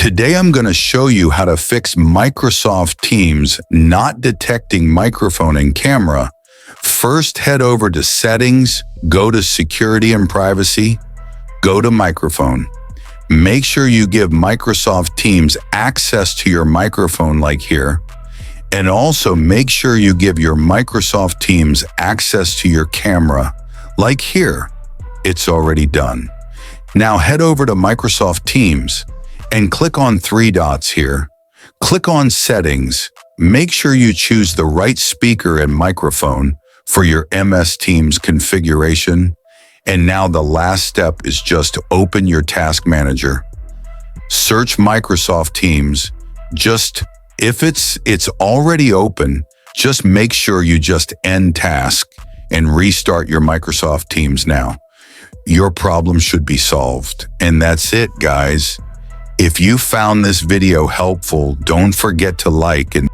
Today I'm going to show you how to fix Microsoft Teams not detecting microphone and camera. First, head over to Settings, go to Security and Privacy, go to Microphone. Make sure you give Microsoft Teams access to your microphone like here, and also make sure you give your Microsoft Teams access to your camera like here. It's already done. Now head over to Microsoft Teams and click on three dots here. Click on Settings. Make sure you choose the right speaker and microphone for your MS Teams configuration. And now the last step is just to open your Task Manager. Search Microsoft Teams. If it's already open, just make sure you just end task and restart your Microsoft Teams now. Your problem should be solved. And that's it, guys. If you found this video helpful, don't forget to like and